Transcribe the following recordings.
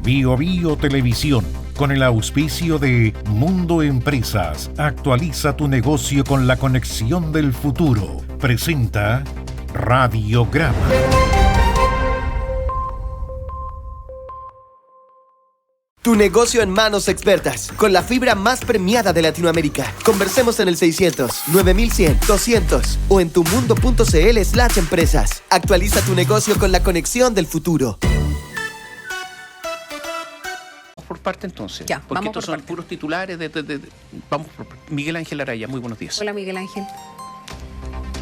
Bio Bio Televisión, con el auspicio de Mundo Empresas, actualiza tu negocio con la conexión del futuro. Presenta Radiograma. Tu negocio en manos expertas, con la fibra más premiada de Latinoamérica. Conversemos en el 600 9100 200 o en tumundo.cl/empresas. Actualiza tu negocio con la conexión del futuro. Por parte entonces, ya, porque estos son puros titulares vamos por Miguel Ángel Araya, muy buenos días. Hola Miguel Ángel.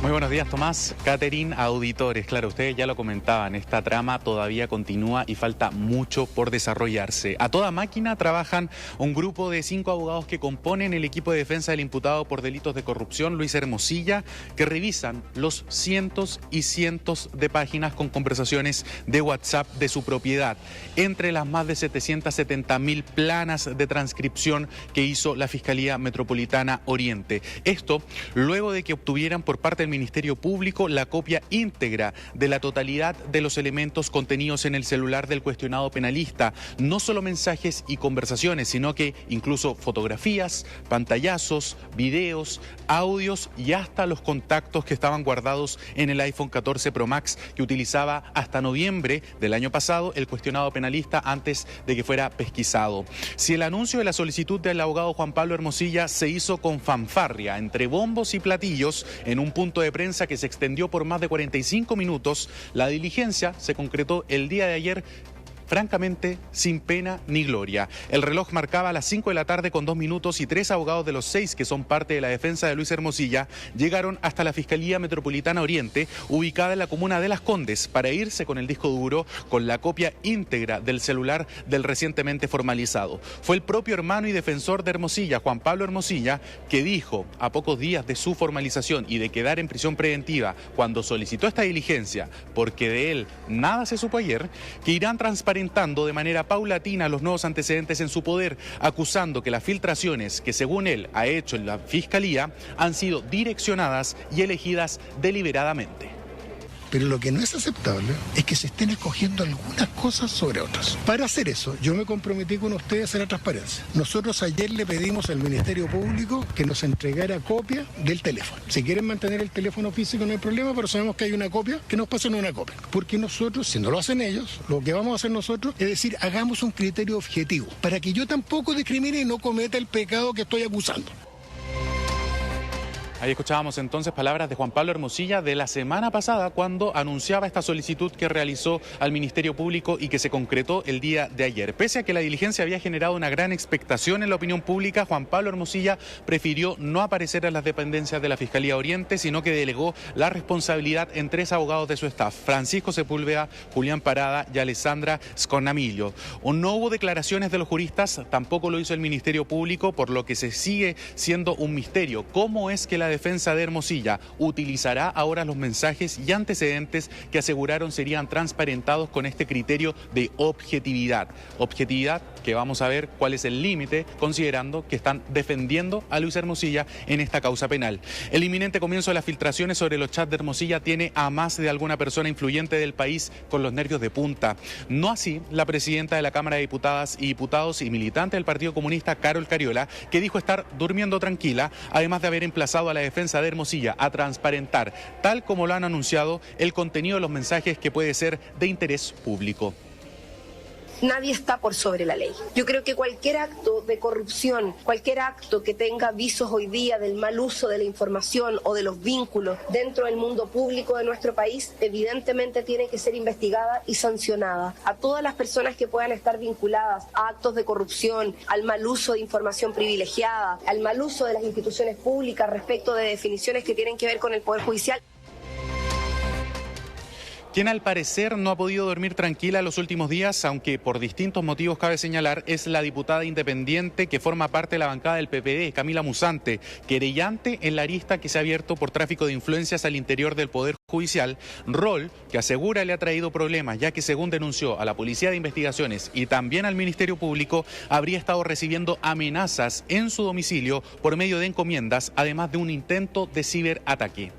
Muy buenos días, Tomás. Catherine, auditores, claro, ustedes ya lo comentaban, esta trama todavía continúa y falta mucho por desarrollarse. A toda máquina trabajan un grupo de 5 abogados que componen el equipo de defensa del imputado por delitos de corrupción, Luis Hermosilla, que revisan los cientos y cientos de páginas con conversaciones de WhatsApp de su propiedad, entre las más de 770.000 planas de transcripción que hizo la Fiscalía Metropolitana Oriente. Esto luego de que obtuvieran por parte del Ministerio Público la copia íntegra de la totalidad de los elementos contenidos en el celular del cuestionado penalista, no solo mensajes y conversaciones, sino que incluso fotografías, pantallazos, videos, audios y hasta los contactos que estaban guardados en el iPhone 14 Pro Max que utilizaba hasta noviembre del año pasado el cuestionado penalista antes de que fuera pesquisado. Si el anuncio de la solicitud del abogado Juan Pablo Hermosilla se hizo con fanfarria, entre bombos y platillos, en un punto de prensa que se extendió por más de 45 minutos, la diligencia se concretó el día de ayer, francamente, sin pena ni gloria. El reloj marcaba las 5 de la tarde con 2 minutos y 3 abogados de los 6 que son parte de la defensa de Luis Hermosilla llegaron hasta la Fiscalía Metropolitana Oriente, ubicada en la comuna de Las Condes, para irse con el disco duro con la copia íntegra del celular del recientemente formalizado. Fue el propio hermano y defensor de Hermosilla, Juan Pablo Hermosilla, que dijo a pocos días de su formalización y de quedar en prisión preventiva cuando solicitó esta diligencia, porque de él nada se supo ayer, que irán transparentando de manera paulatina los nuevos antecedentes en su poder, acusando que las filtraciones que según él ha hecho en la Fiscalía han sido direccionadas y elegidas deliberadamente. Pero lo que no es aceptable es que se estén escogiendo algunas cosas sobre otras. Para hacer eso, yo me comprometí con ustedes a la transparencia. Nosotros ayer le pedimos al Ministerio Público que nos entregara copia del teléfono. Si quieren mantener el teléfono físico no hay problema, pero sabemos que hay una copia, que nos pasen una copia. Porque nosotros, si no lo hacen ellos, lo que vamos a hacer nosotros es decir, hagamos un criterio objetivo, para que yo tampoco discrimine y no cometa el pecado que estoy acusando. Ahí escuchábamos entonces palabras de Juan Pablo Hermosilla de la semana pasada cuando anunciaba esta solicitud que realizó al Ministerio Público y que se concretó el día de ayer. Pese a que la diligencia había generado una gran expectación en la opinión pública, Juan Pablo Hermosilla prefirió no aparecer en las dependencias de la Fiscalía Oriente, sino que delegó la responsabilidad en 3 abogados de su staff, Francisco Sepúlveda, Julián Parada y Alessandra Scornamillo. No hubo declaraciones de los juristas, tampoco lo hizo el Ministerio Público, por lo que se sigue siendo un misterio cómo es que la defensa de Hermosilla utilizará ahora los mensajes y antecedentes que aseguraron serían transparentados con este criterio de objetividad. Objetividad que vamos a ver cuál es el límite, considerando que están defendiendo a Luis Hermosilla en esta causa penal. El inminente comienzo de las filtraciones sobre los chats de Hermosilla tiene a más de alguna persona influyente del país con los nervios de punta. No así la presidenta de la Cámara de Diputadas y Diputados y militante del Partido Comunista, Carol Cariola, que dijo estar durmiendo tranquila, además de haber emplazado a la defensa de Hermosilla a transparentar, tal como lo han anunciado, el contenido de los mensajes que puede ser de interés público. Nadie está por sobre la ley. Yo creo que cualquier acto de corrupción, cualquier acto que tenga visos hoy día del mal uso de la información o de los vínculos dentro del mundo público de nuestro país, evidentemente tiene que ser investigada y sancionada. A todas las personas que puedan estar vinculadas a actos de corrupción, al mal uso de información privilegiada, al mal uso de las instituciones públicas respecto de definiciones que tienen que ver con el Poder Judicial. Quien al parecer no ha podido dormir tranquila los últimos días, aunque por distintos motivos cabe señalar, es la diputada independiente que forma parte de la bancada del PPD, Camila Musante, querellante en la arista que se ha abierto por tráfico de influencias al interior del Poder Judicial, rol que asegura le ha traído problemas, ya que según denunció a la Policía de Investigaciones y también al Ministerio Público, habría estado recibiendo amenazas en su domicilio por medio de encomiendas, además de un intento de ciberataque.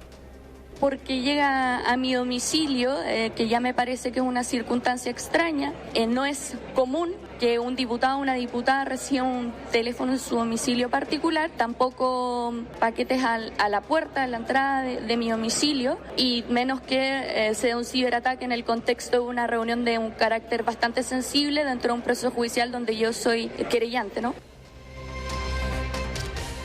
porque llega a mi domicilio, que ya me parece que es una circunstancia extraña. No es común que un diputado o una diputada reciba un teléfono en su domicilio particular, tampoco paquetes a la puerta, a la entrada de mi domicilio, y menos que sea un ciberataque en el contexto de una reunión de un carácter bastante sensible dentro de un proceso judicial donde yo soy querellante, ¿no?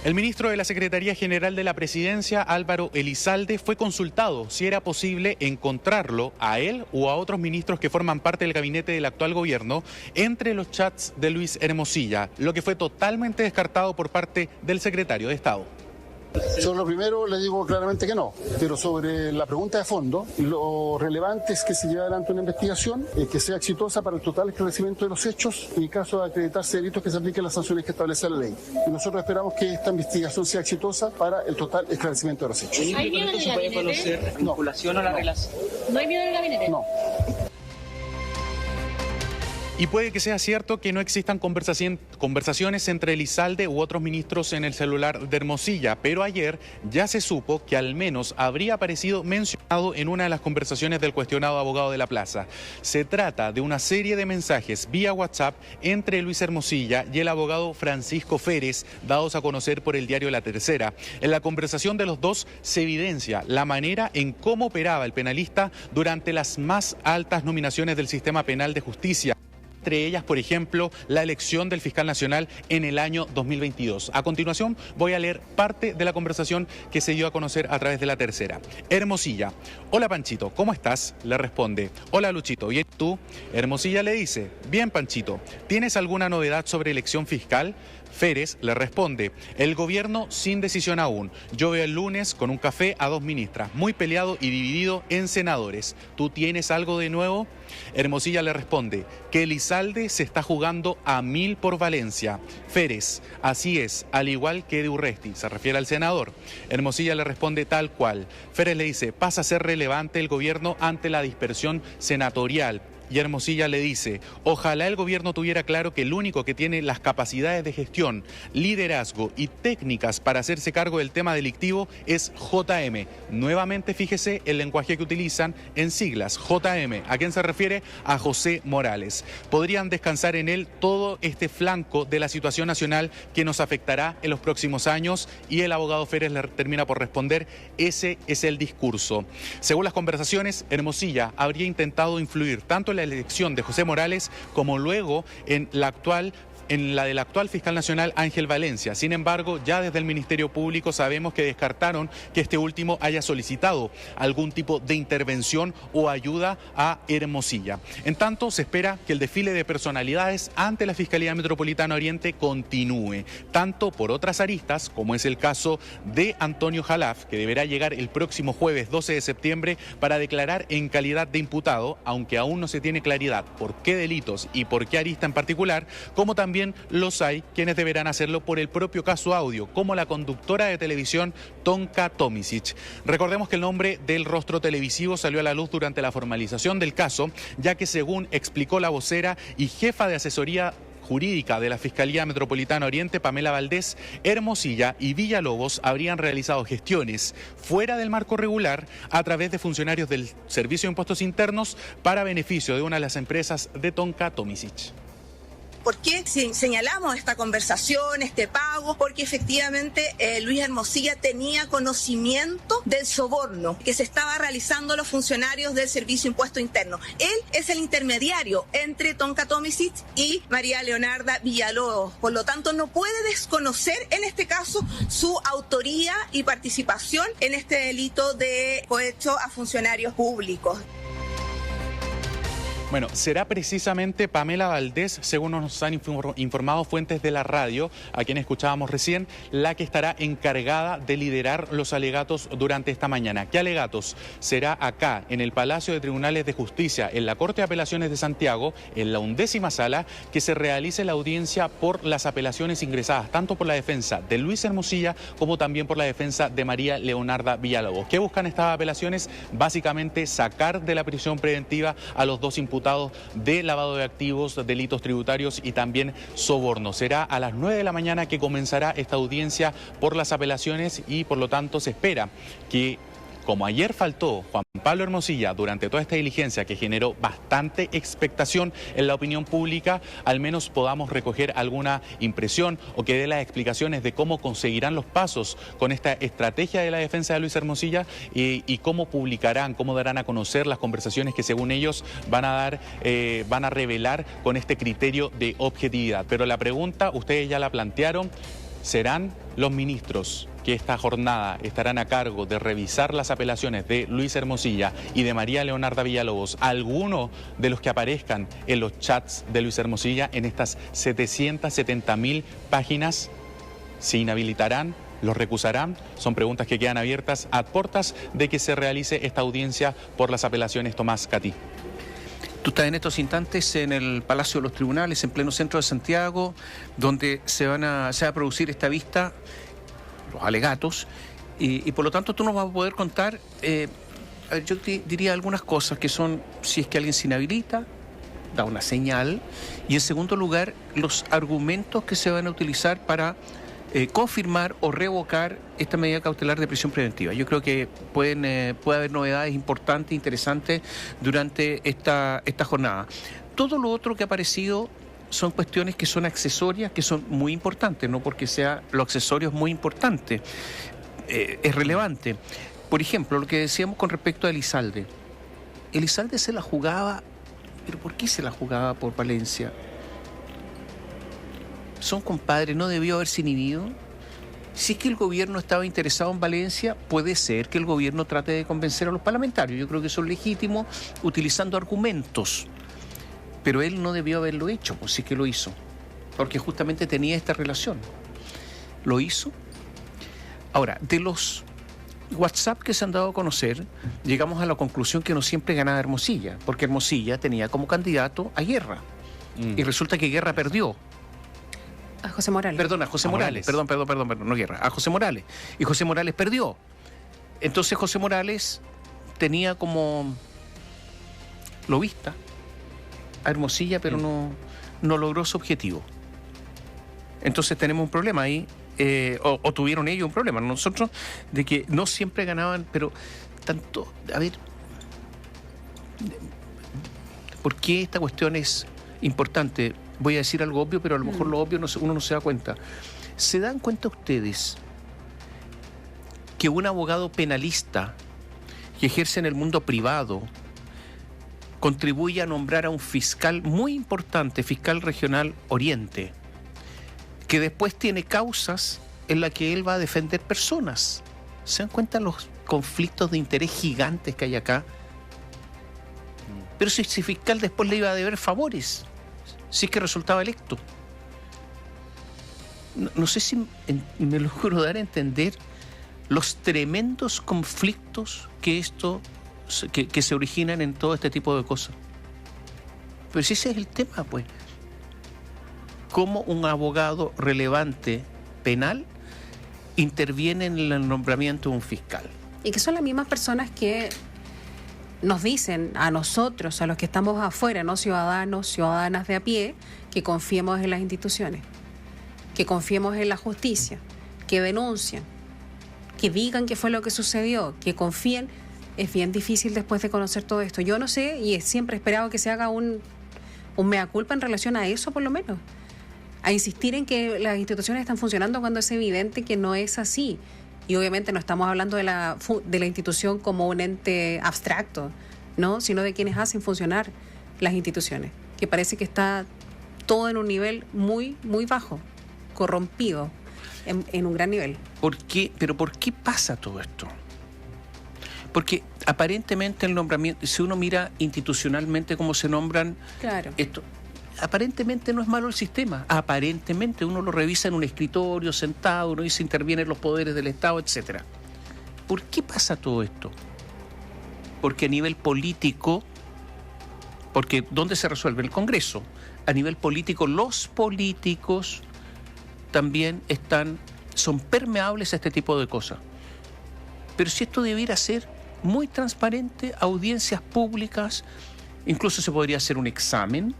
El ministro de la Secretaría General de la Presidencia, Álvaro Elizalde, fue consultado si era posible encontrarlo a él o a otros ministros que forman parte del gabinete del actual gobierno entre los chats de Luis Hermosilla, lo que fue totalmente descartado por parte del secretario de Estado. Sobre lo primero le digo claramente que no, pero sobre la pregunta de fondo, lo relevante es que se lleve adelante una investigación que sea exitosa para el total esclarecimiento de los hechos y en caso de acreditarse delitos que se apliquen las sanciones que establece la ley. Y nosotros esperamos que esta investigación sea exitosa para el total esclarecimiento de los hechos. ¿Hay miedo en el gabinete? ¿La vinculación o la relación? ¿No hay miedo en el gabinete? No. Y puede que sea cierto que no existan conversaciones entre Elizalde u otros ministros en el celular de Hermosilla, pero ayer ya se supo que al menos habría aparecido mencionado en una de las conversaciones del cuestionado abogado de la plaza. Se trata de una serie de mensajes vía WhatsApp entre Luis Hermosilla y el abogado Francisco Férez, dados a conocer por el diario La Tercera. En la conversación de los dos se evidencia la manera en cómo operaba el penalista durante las más altas nominaciones del sistema penal de justicia. Entre ellas, por ejemplo, la elección del fiscal nacional en el año 2022. A continuación, voy a leer parte de la conversación que se dio a conocer a través de La Tercera. Hermosilla: hola Panchito, ¿cómo estás? Le responde: hola Luchito, ¿bien tú? Hermosilla le dice: bien Panchito, ¿tienes alguna novedad sobre elección fiscal? Férez le responde: el gobierno sin decisión aún. Yo veo el lunes con un café a dos ministras, muy peleado y dividido en senadores. ¿Tú tienes algo de nuevo? Hermosilla le responde que Elizalde se está jugando a 1000 por Valencia. Férez: así es, al igual que de Urresti, se refiere al senador. Hermosilla le responde tal cual. Férez le dice: pasa a ser relevante el gobierno ante la dispersión senatorial. Y Hermosilla le dice: ojalá el gobierno tuviera claro que el único que tiene las capacidades de gestión, liderazgo y técnicas para hacerse cargo del tema delictivo es JM. Nuevamente fíjese el lenguaje que utilizan en siglas, JM. ¿A quién se refiere? A José Morales. Podrían descansar en él todo este flanco de la situación nacional que nos afectará en los próximos años, y el abogado Férez le termina por responder: ese es el discurso. Según las conversaciones, Hermosilla habría intentado influir tanto en la elección de José Morales como luego en la del actual fiscal nacional Ángel Valencia. Sin embargo, ya desde el Ministerio Público sabemos que descartaron que este último haya solicitado algún tipo de intervención o ayuda a Hermosilla. En tanto, se espera que el desfile de personalidades ante la Fiscalía Metropolitana Oriente continúe, tanto por otras aristas, como es el caso de Antonio Jalaf, que deberá llegar el próximo jueves 12 de septiembre para declarar en calidad de imputado, aunque aún no se tiene claridad por qué delitos y por qué arista en particular, como también los hay quienes deberán hacerlo por el propio caso audio, como la conductora de televisión Tonka Tomisic. Recordemos que el nombre del rostro televisivo salió a la luz durante la formalización del caso, ya que según explicó la vocera y jefa de asesoría jurídica de la Fiscalía Metropolitana Oriente, Pamela Valdés, Hermosilla y Villalobos habrían realizado gestiones fuera del marco regular a través de funcionarios del Servicio de Impuestos Internos para beneficio de una de las empresas de Tonka Tomisic. ¿Por qué señalamos esta conversación, este pago? Porque efectivamente Luis Hermosilla tenía conocimiento del soborno que se estaba realizando a los funcionarios del Servicio de Impuesto Interno. Él es el intermediario entre Tonka Tomisic y María Leonarda Villalobos. Por lo tanto, no puede desconocer en este caso su autoría y participación en este delito de cohecho a funcionarios públicos. Bueno, será precisamente Pamela Valdés, según nos han informado fuentes de la radio, a quien escuchábamos recién, la que estará encargada de liderar los alegatos durante esta mañana. ¿Qué alegatos? Será acá, en el Palacio de Tribunales de Justicia, en la Corte de Apelaciones de Santiago, en la 11ª sala, que se realice la audiencia por las apelaciones ingresadas, tanto por la defensa de Luis Hermosilla como también por la defensa de María Leonarda Villalobos. ¿Qué buscan estas apelaciones? Básicamente sacar de la prisión preventiva a los dos imputados de lavado de activos, delitos tributarios y también soborno. Será a las 9 de la mañana que comenzará esta audiencia por las apelaciones y por lo tanto se espera que como ayer faltó Juan Pablo Hermosilla durante toda esta diligencia que generó bastante expectación en la opinión pública, al menos podamos recoger alguna impresión o que dé las explicaciones de cómo conseguirán los pasos con esta estrategia de la defensa de Luis Hermosilla y cómo publicarán, cómo darán a conocer las conversaciones que según ellos van a revelar con este criterio de objetividad. Pero la pregunta, ustedes ya la plantearon, ¿serán los ministros que esta jornada estarán a cargo de revisar las apelaciones de Luis Hermosilla y de María Leonarda Villalobos, alguno de los que aparezcan en los chats de Luis Hermosilla en estas 770.000 páginas? ¿Se inhabilitarán? ¿Los recusarán? Son preguntas que quedan abiertas a puertas de que se realice esta audiencia por las apelaciones. Tomás Catí. Tú estás en estos instantes en el Palacio de los Tribunales, en pleno centro de Santiago, donde se va a producir esta vista, los alegatos, y por lo tanto tú nos vas a poder contar, yo te diría algunas cosas que son, si es que alguien se inhabilita, da una señal, y en segundo lugar, los argumentos que se van a utilizar para confirmar o revocar esta medida cautelar de prisión preventiva. Yo creo que puede haber novedades importantes, interesantes durante esta jornada. Todo lo otro que ha aparecido son cuestiones que son accesorias, que son muy importantes, no porque sea lo accesorio es muy importante, es relevante. Por ejemplo, lo que decíamos con respecto a Elizalde. Elizalde se la jugaba, pero ¿por qué se la jugaba por Valencia? Son compadres, no debió haberse inhibido. Si es que el gobierno estaba interesado en Valencia, puede ser que el gobierno trate de convencer a los parlamentarios. Yo creo que son legítimos utilizando argumentos. Pero él no debió haberlo hecho, pues sí que lo hizo. Porque justamente tenía esta relación. Lo hizo. Ahora, de los WhatsApp que se han dado a conocer, llegamos a la conclusión que no siempre ganaba Hermosilla, porque Hermosilla tenía como candidato a Guerra. Y resulta que Guerra perdió. A José Morales. Perdón, a José Morales. Perdón, no Guerra. A José Morales. Y José Morales perdió. Entonces José Morales tenía como lobista a Hermosilla, pero no logró su objetivo. Entonces tenemos un problema ahí, o tuvieron ellos un problema, nosotros, de que no siempre ganaban, pero tanto, a ver, ¿por qué esta cuestión es importante? Voy a decir algo obvio, pero a lo mejor lo obvio uno no se da cuenta. ¿Se dan cuenta ustedes que un abogado penalista que ejerce en el mundo privado contribuye a nombrar a un fiscal muy importante, fiscal regional Oriente, que después tiene causas en las que él va a defender personas? ¿Se dan cuenta los conflictos de interés gigantes que hay acá? Pero si ese fiscal después le iba a deber favores, si es que resultaba electo. No sé si me logro dar a entender los tremendos conflictos que se originan en todo este tipo de cosas. Pero si ese es el tema, pues. ¿Cómo un abogado relevante penal interviene en el nombramiento de un fiscal? Y que son las mismas personas que nos dicen a nosotros, a los que estamos afuera, no ciudadanos, ciudadanas de a pie, que confiemos en las instituciones, que confiemos en la justicia, que denuncien, que digan qué fue lo que sucedió, que confíen. Es bien difícil después de conocer todo esto. Yo no sé, y siempre he esperado que se haga un mea culpa en relación a eso, por lo menos. A insistir en que las instituciones están funcionando cuando es evidente que no es así. Y obviamente no estamos hablando de la institución como un ente abstracto, ¿no? Sino de quienes hacen funcionar las instituciones, que parece que está todo en un nivel muy, muy bajo, corrompido, en un gran nivel. ¿Por qué? ¿Pero por qué pasa todo esto? Porque aparentemente el nombramiento, si uno mira institucionalmente cómo se nombran, claro, esto, aparentemente no es malo el sistema. Aparentemente uno lo revisa en un escritorio, sentado, uno dice intervienen los poderes del Estado, etcétera. ¿Por qué pasa todo esto? Porque a nivel político, porque ¿dónde se resuelve? En el Congreso. A nivel político, los políticos también son permeables a este tipo de cosas. Pero si esto debiera ser muy transparente, audiencias públicas, incluso se podría hacer un examen,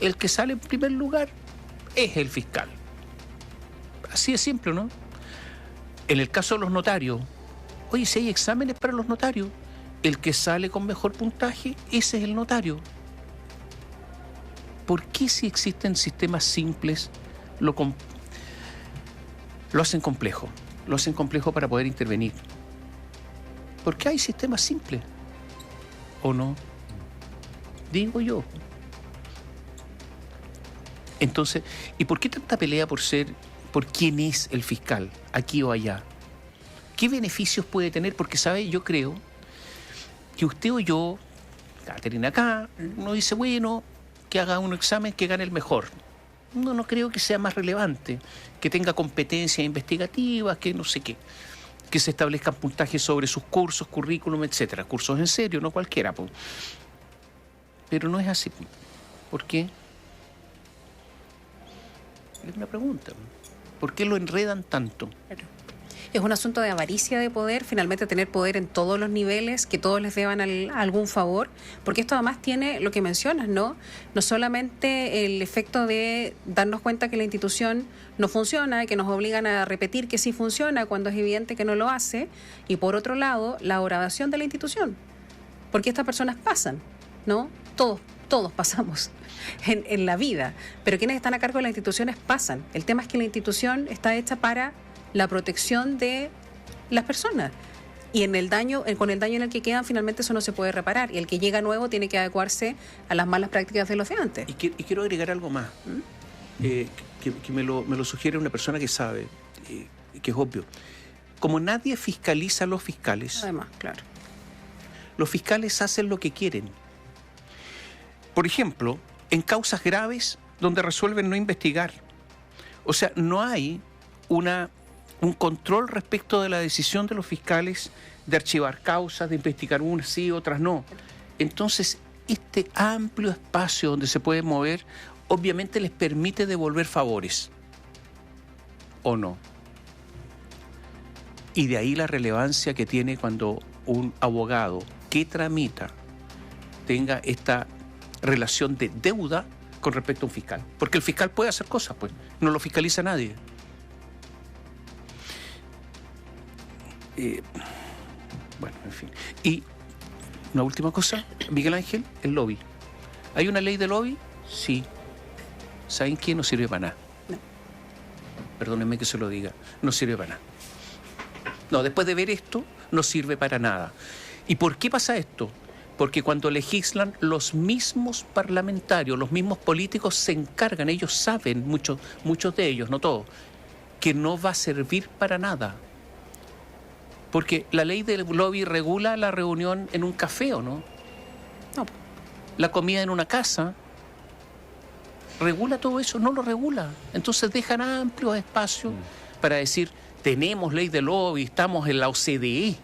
el que sale en primer lugar es el fiscal. Así de simple, ¿no? En el caso de los notarios, Oye, si hay exámenes para los notarios, el que sale con mejor puntaje, ese es el notario. ¿Por qué si existen sistemas simples lo hacen complejo? Lo hacen complejo para poder intervenir. ¿Por qué hay sistemas simples? ¿O no? Digo yo. Entonces, ¿y por qué tanta pelea por quién es el fiscal, aquí o allá? ¿Qué beneficios puede tener? Porque, ¿sabe? Yo creo que usted o yo, Caterina acá, uno dice, bueno, que haga un examen, que gane el mejor. No creo que sea más relevante, que tenga competencias investigativas, que no sé qué, que se establezcan puntajes sobre sus cursos, currículum, etcétera. Cursos en serio, no cualquiera. Po. Pero no es así. ¿Por qué? Es una pregunta. ¿Por qué lo enredan tanto? Es un asunto de avaricia de poder, finalmente tener poder en todos los niveles, que todos les deban algún favor, porque esto además tiene lo que mencionas, ¿no? No solamente el efecto de darnos cuenta que la institución no funciona, que nos obligan a repetir que sí funciona cuando es evidente que no lo hace, y por otro lado, la degradación de la institución, porque estas personas pasan, ¿no? Todos pasamos en la vida, pero quienes están a cargo de las instituciones pasan. El tema es que la institución está hecha para la protección de las personas. Y con el daño en el que quedan, finalmente eso no se puede reparar. Y el que llega nuevo tiene que adecuarse a las malas prácticas de los de antes. Y quiero agregar algo más, que me lo sugiere una persona que sabe, que es obvio. Como nadie fiscaliza a los fiscales, además, claro, los fiscales hacen lo que quieren. Por ejemplo, en causas graves donde resuelven no investigar. O sea, no hay un control respecto de la decisión de los fiscales de archivar causas, de investigar unas sí, otras no. Entonces, este amplio espacio donde se puede mover, obviamente les permite devolver favores. ¿O no? Y de ahí la relevancia que tiene cuando un abogado que tramita tenga esta relación de deuda con respecto a un fiscal. Porque el fiscal puede hacer cosas, pues. No lo fiscaliza nadie. Bueno, en fin. Y una última cosa, Miguel Ángel, el lobby. ¿Hay una ley de lobby? Sí. ¿Saben qué? No sirve para nada. No. Perdónenme que se lo diga. No sirve para nada. No, después de ver esto, no sirve para nada. ¿Y por qué pasa esto? Porque cuando legislan, los mismos parlamentarios, los mismos políticos se encargan, ellos saben, muchos de ellos, no todos, que no va a servir para nada. Porque la ley del lobby regula la reunión en un café, ¿o no? No. La comida en una casa. ¿Regula todo eso? No lo regula. Entonces dejan amplios espacios para decir, tenemos ley de lobby, estamos en la OCDE.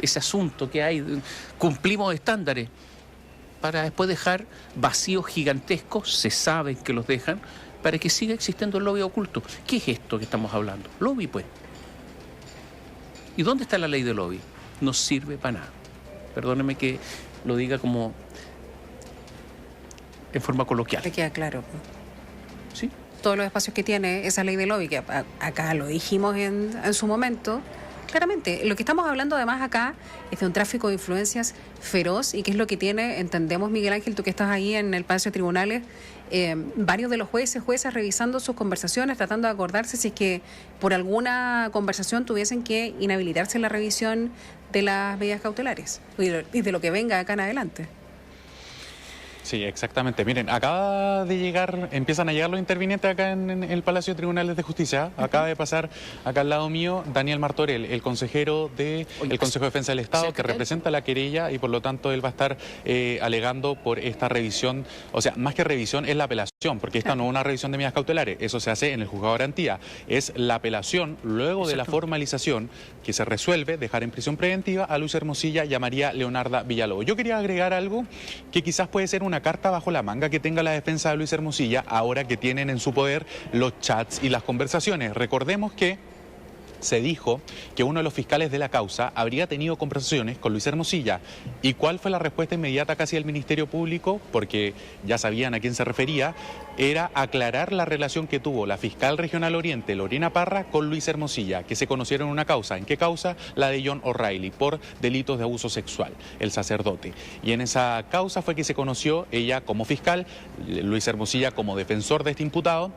Ese asunto que hay, cumplimos estándares, para después dejar vacíos gigantescos, se sabe que los dejan, para que siga existiendo el lobby oculto. ¿Qué es esto que estamos hablando? Lobby, pues. ¿Y dónde está la ley de lobby? No sirve para nada. Perdóneme que lo diga como en forma coloquial. Te queda claro. ¿Sí? Todos los espacios que tiene esa ley de lobby, que acá lo dijimos en su momento. Claramente, lo que estamos hablando además acá es de un tráfico de influencias feroz y que es lo que tiene, entendemos, Miguel Ángel, tú que estás ahí en el Palacio de Tribunales, varios de los jueces revisando sus conversaciones, tratando de acordarse si es que por alguna conversación tuviesen que inhabilitarse la revisión de las medidas cautelares y de lo que venga acá en adelante. Sí, exactamente. Miren, empiezan a llegar los intervinientes acá en el Palacio de Tribunales de Justicia. Acaba de pasar acá al lado mío Daniel Martorell, el consejero del Consejo de Defensa del Estado, que representa la querella y por lo tanto él va a estar alegando por esta revisión. O sea, más que revisión es la apelación, porque esta no es una revisión de medidas cautelares, eso se hace en el juzgado de garantía. Es la apelación luego de la formalización que se resuelve dejar en prisión preventiva a Luis Hermosilla y a María Leonarda Villalobos. Yo quería agregar algo que quizás puede ser una carta bajo la manga que tenga la defensa de Luis Hermosilla ahora que tienen en su poder los chats y las conversaciones. Recordemos que se dijo que uno de los fiscales de la causa habría tenido conversaciones con Luis Hermosilla. ¿Y cuál fue la respuesta inmediata casi del Ministerio Público? Porque ya sabían a quién se refería. Era aclarar la relación que tuvo la fiscal regional Oriente, Lorena Parra, con Luis Hermosilla, que se conocieron en una causa. ¿En qué causa? La de John O'Reilly, por delitos de abuso sexual, el sacerdote. Y en esa causa fue que se conoció ella como fiscal, Luis Hermosilla como defensor de este imputado.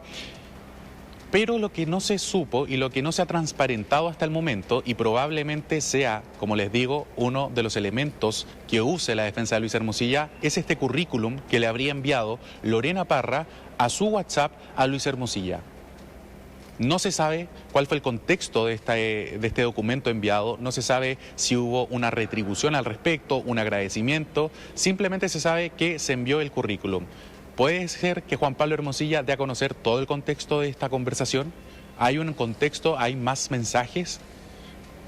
Pero lo que no se supo y lo que no se ha transparentado hasta el momento, y probablemente sea, como les digo, uno de los elementos que use la defensa de Luis Hermosilla, es este currículum que le habría enviado Lorena Parra a su WhatsApp a Luis Hermosilla. No se sabe cuál fue el contexto de este documento enviado, no se sabe si hubo una retribución al respecto, un agradecimiento, simplemente se sabe que se envió el currículum. ¿Puede ser que Juan Pablo Hermosilla dé a conocer todo el contexto de esta conversación? ¿Hay un contexto? ¿Hay más mensajes?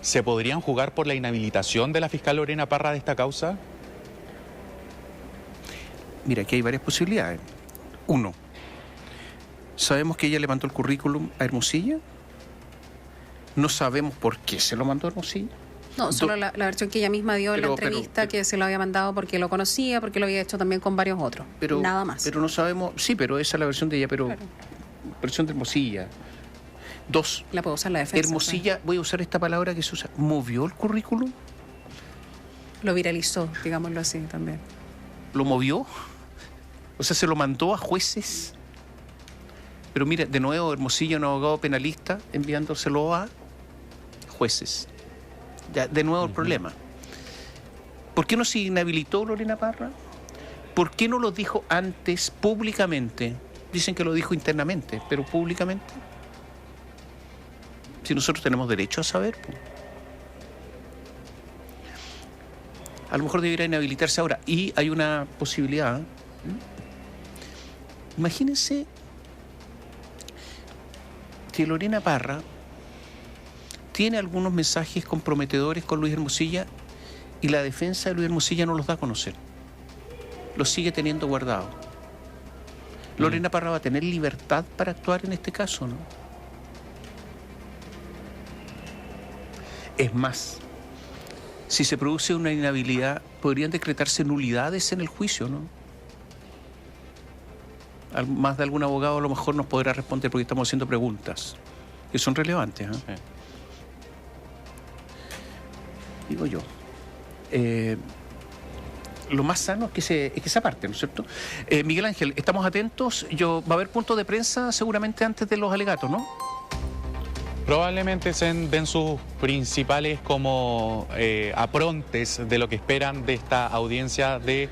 ¿Se podrían jugar por la inhabilitación de la fiscal Lorena Parra de esta causa? Mira, aquí hay varias posibilidades. Uno, sabemos que ella le mandó el currículum a Hermosilla. No sabemos por qué se lo mandó a Hermosilla. No, solo la versión que ella misma dio en la entrevista, que se lo había mandado porque lo conocía, porque lo había hecho también con varios otros. Nada más. Pero no sabemos, sí, pero esa es la versión de ella, pero claro. Versión de Hermosilla. Dos, la puedo usar la defensa. Hermosilla, voy a usar esta palabra que se usa, ¿movió el currículum? Lo viralizó, digámoslo así también. ¿Lo movió? O sea, se lo mandó a jueces. Pero mira, de nuevo, Hermosilla, un abogado penalista, enviándoselo a jueces. Ya, de nuevo el problema. ¿Por qué no se inhabilitó Lorena Parra? ¿Por qué no lo dijo antes públicamente? Dicen que lo dijo internamente, pero públicamente. Si nosotros tenemos derecho a saber. A lo mejor debería inhabilitarse ahora. Y hay una posibilidad. Imagínense que Lorena Parra tiene algunos mensajes comprometedores con Luis Hermosilla y la defensa de Luis Hermosilla no los da a conocer. Los sigue teniendo guardados. Lorena Parra va a tener libertad para actuar en este caso, ¿no? Es más, si se produce una inhabilidad, podrían decretarse nulidades en el juicio, ¿no? Más de algún abogado a lo mejor nos podrá responder porque estamos haciendo preguntas que son relevantes, ¿eh? Sí. Digo yo, lo más sano es que se aparte, ¿no es cierto? Miguel Ángel, estamos atentos. Va a haber puntos de prensa seguramente antes de los alegatos, ¿no? Probablemente se den sus principales como aprontes de lo que esperan de esta audiencia de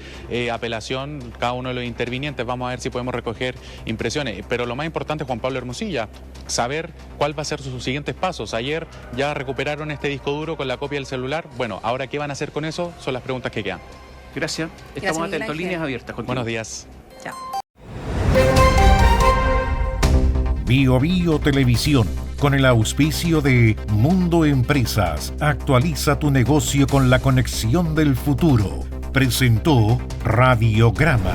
apelación cada uno de los intervinientes. Vamos a ver si podemos recoger impresiones. Pero lo más importante, Juan Pablo Hermosilla, saber cuál va a ser sus siguientes pasos. Ayer ya recuperaron este disco duro con la copia del celular. Bueno, ahora ¿qué van a hacer con eso? Son las preguntas que quedan. Gracias. Estamos atentos. Líneas abiertas. Contigo. Buenos días. Chao. Bio Bio Televisión, con el auspicio de Mundo Empresas, actualiza tu negocio con la conexión del futuro. Presentó Radiograma.